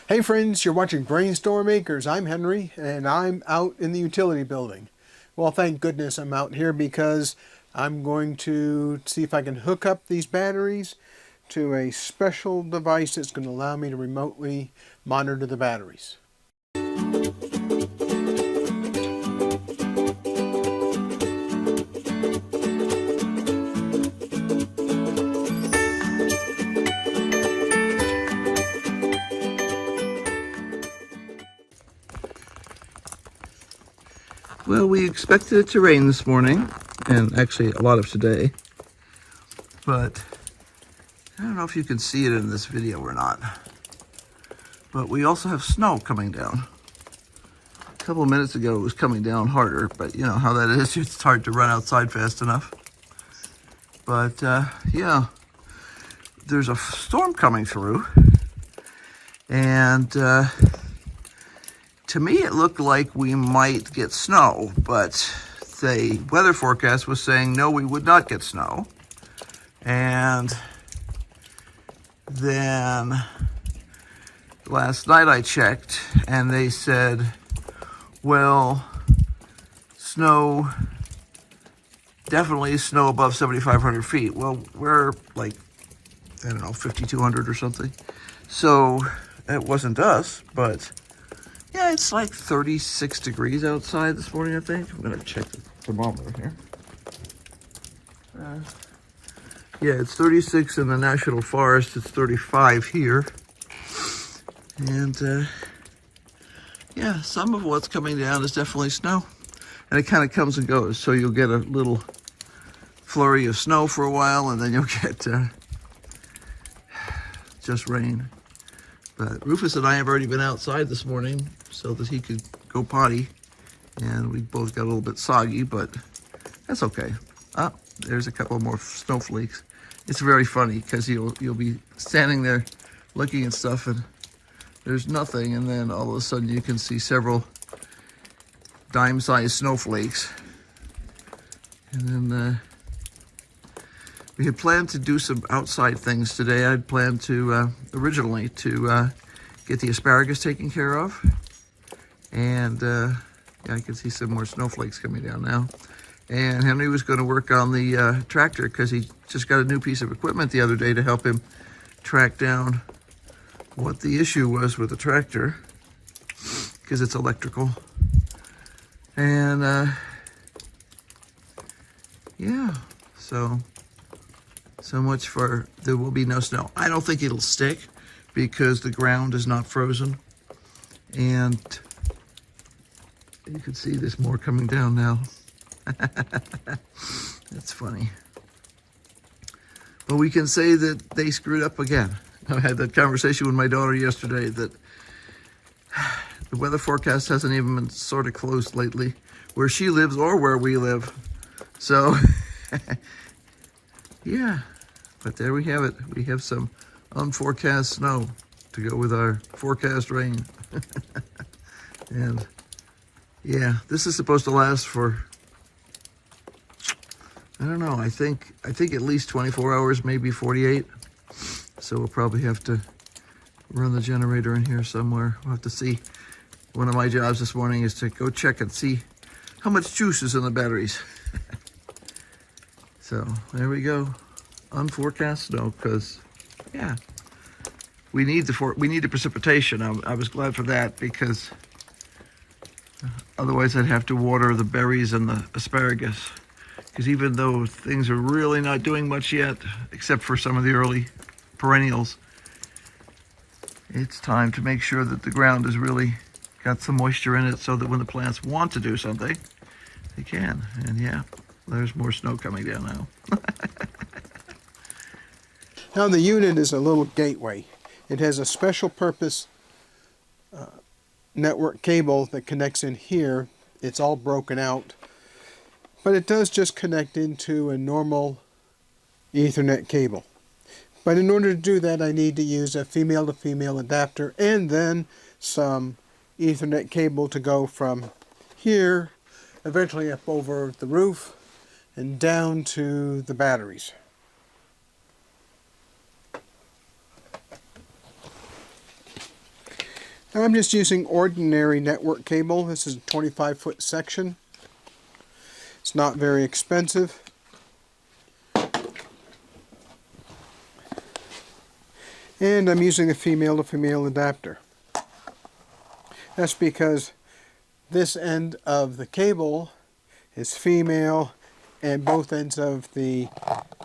Hey friends, you're watching BrainStormAcres. I'm Henry and I'm out in the utility building. Well, thank goodness I'm out here because I'm going to see if I can hook up these batteries to a special device that's going to allow me to remotely monitor the batteries. Well, we expected it to rain this morning, and actually a lot of today, but I don't know if you can see it in this video or not, but we also have snow coming down. A couple of minutes ago it was coming down harder, but you know how that is, it's hard to run outside fast enough. But yeah, there's a storm coming through, and to me, it looked like we might get snow, but the weather forecast was saying, no, we would not get snow. And then last night I checked, and they said, well, snow, definitely snow above 7,500 feet. Well, we're like, I don't know, 5,200 or something. So it wasn't us, but yeah, it's like 36 degrees outside this morning, I think. I'm going to check the thermometer here. Yeah, it's 36 in the National Forest. It's 35 here. And yeah, some of what's coming down is definitely snow. And it kind of comes and goes. So you'll get a little flurry of snow for a while, and then you'll get just rain. But Rufus and I have already been outside this morning so that he could go potty, and we both got a little bit soggy, but that's okay. Ah, there's a couple more snowflakes. It's very funny because you'll be standing there looking at stuff and there's nothing, and then all of a sudden you can see several dime-sized snowflakes. And then we had planned to do some outside things today. I'd planned to, originally, to get the asparagus taken care of. And yeah, I can see some more snowflakes coming down now. And Henry was going to work on the tractor because he just got a new piece of equipment the other day to help him track down what the issue was with the tractor, because it's electrical. And yeah, so much for there will be no snow. I don't think it'll stick because the ground is not frozen. And you can see there's more coming down now. That's funny. But we can say that they screwed up again. I had that conversation with my daughter yesterday that the weather forecast hasn't even been sort of close lately where she lives or where we live. So yeah, but there we have it. We have some unforecast snow to go with our forecast rain. And yeah, this is supposed to last for, I don't know, I think at least 24 hours, maybe 48. So we'll probably have to run the generator in here somewhere. We'll have to see. One of my jobs this morning is to go check and see how much juice is in the batteries. So there we go. Unforecast snow, because yeah, we need the precipitation. I was glad for that, because otherwise I'd have to water the berries and the asparagus, because even though things are really not doing much yet, except for some of the early perennials, it's time to make sure that the ground has really got some moisture in it so that when the plants want to do something, they can. And yeah, there's more snow coming down now. Now the unit is a little gateway. It has a special purpose network cable that connects in here. It's all broken out, but it does just connect into a normal Ethernet cable. But in order to do that, I need to use a female-to-female adapter and then some Ethernet cable to go from here, eventually up over the roof and down to the batteries. I'm just using ordinary network cable. This is a 25-foot section. It's not very expensive. And I'm using a female-to-female adapter. That's because this end of the cable is female and both ends of the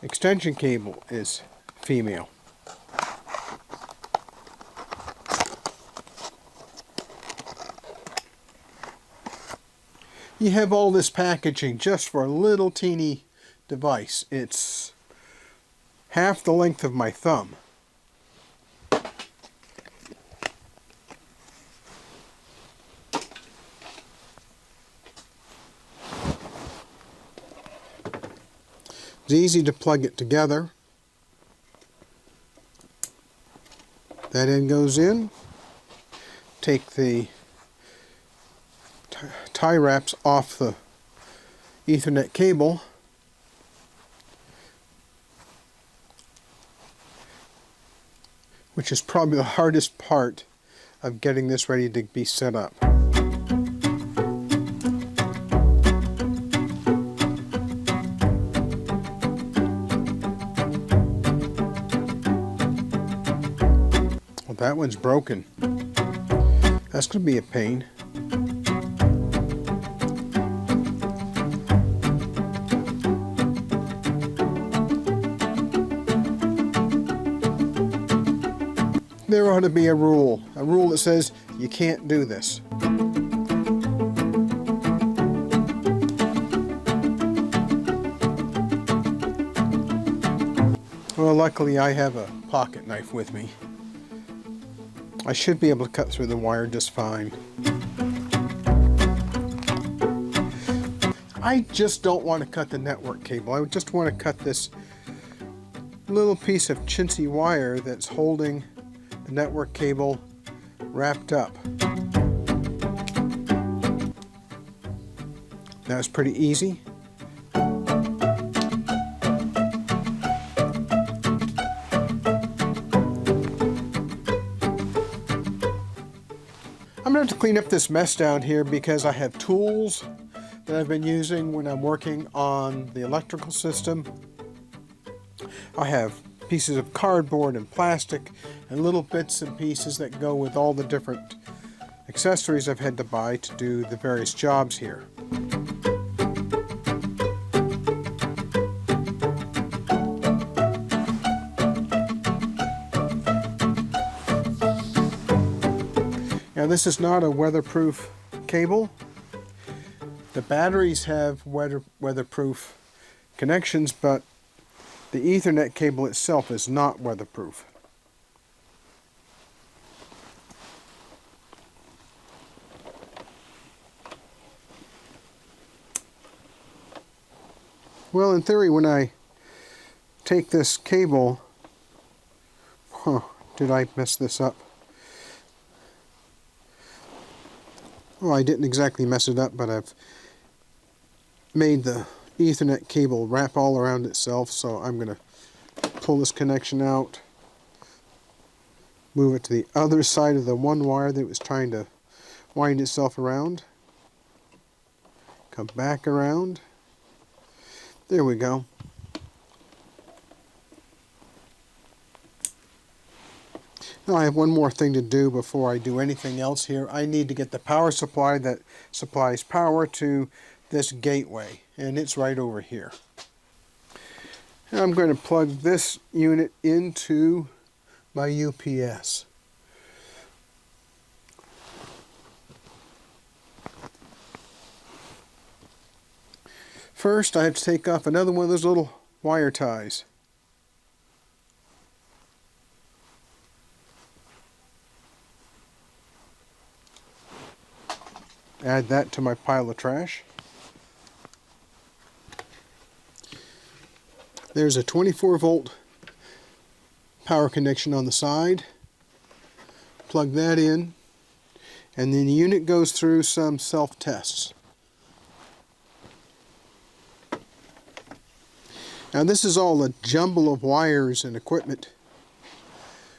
extension cable is female. You have all this packaging just for a little teeny device. It's half the length of my thumb. It's easy to plug it together. That end goes in. Take the tie wraps off the Ethernet cable. Which is probably the hardest part of getting this ready to be set up. That one's broken. That's going to be a pain. There ought to be a rule that says you can't do this. Well, luckily I have a pocket knife with me. I should be able to cut through the wire just fine. I just don't want to cut the network cable. I just want to cut this little piece of chintzy wire that's holding the network cable wrapped up. That was pretty easy. I'm going to have to clean up this mess down here because I have tools that I've been using when I'm working on the electrical system. I have pieces of cardboard and plastic and little bits and pieces that go with all the different accessories I've had to buy to do the various jobs here. Now this is not a weatherproof cable. The batteries have weatherproof connections, but the Ethernet cable itself is not weatherproof. Well, in theory, when I take this cable, did I mess this up? Well, I didn't exactly mess it up, but I've made the Ethernet cable wrap all around itself, so I'm going to pull this connection out, move it to the other side of the one wire that was trying to wind itself around, come back around, there we go. Now I have one more thing to do before I do anything else here. I need to get the power supply that supplies power to this gateway, and it's right over here. And I'm going to plug this unit into my UPS. First, I have to take off another one of those little wire ties. Add that to my pile of trash. There's a 24-volt power connection on the side. Plug that in, and then the unit goes through some self-tests. Now this is all a jumble of wires and equipment.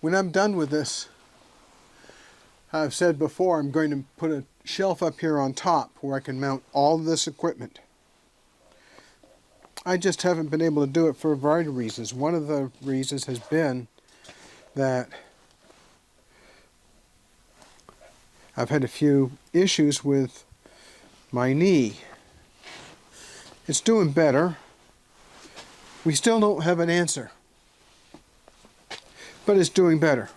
When I'm done with this, I've said before, I'm going to put a shelf up here on top where I can mount all of this equipment. I just haven't been able to do it for a variety of reasons. One of the reasons has been that I've had a few issues with my knee. It's doing better. We still don't have an answer, but it's doing better.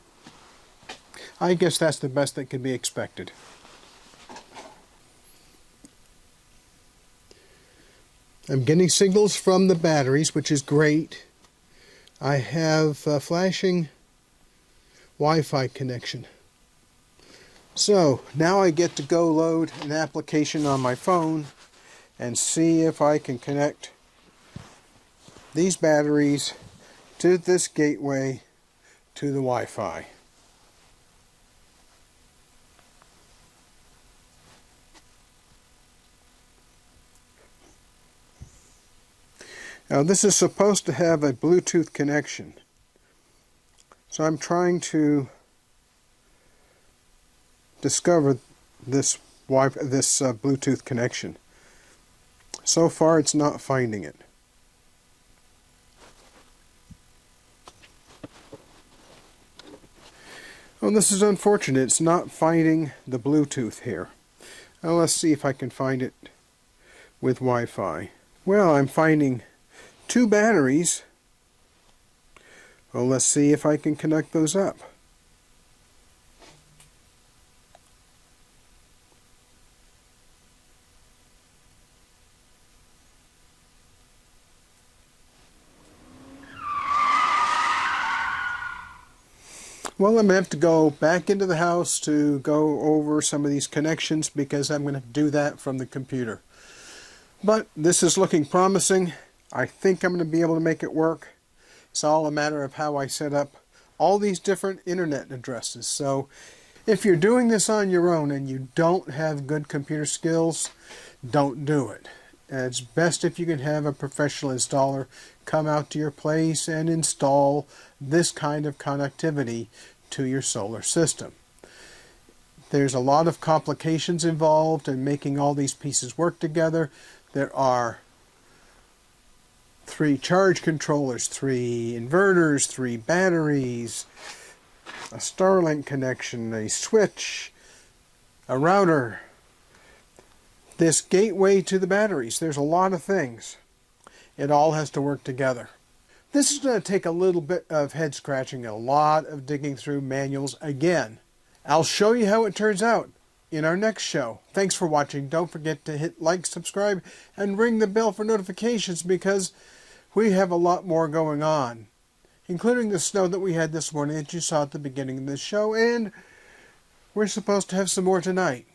I guess that's the best that can be expected. I'm getting signals from the batteries, which is great. I have a flashing Wi-Fi connection. So now I get to go load an application on my phone and see if I can connect these batteries to this gateway to the Wi-Fi. Now this is supposed to have a Bluetooth connection. So I'm trying to discover this Bluetooth connection. So far it's not finding it. Well, this is unfortunate. It's not finding the Bluetooth here. Now let's see if I can find it with Wi-Fi. Well, I'm finding 2 batteries. Well, let's see if I can connect those up. Well, I'm going to have to go back into the house to go over some of these connections because I'm going to do that from the computer. But this is looking promising. I think I'm going to be able to make it work. It's all a matter of how I set up all these different internet addresses. So if you're doing this on your own and you don't have good computer skills, don't do it. It's best if you can have a professional installer come out to your place and install this kind of connectivity to your solar system. There's a lot of complications involved in making all these pieces work together. There are 3 charge controllers, 3 inverters, 3 batteries, a Starlink connection, a switch, a router, this gateway to the batteries. There's a lot of things. It all has to work together. This is going to take a little bit of head scratching, a lot of digging through manuals again. I'll show you how it turns out in our next show. Thanks for watching. Don't forget to hit like, subscribe, and ring the bell for notifications because we have a lot more going on, including the snow that we had this morning that you saw at the beginning of this show, and we're supposed to have some more tonight.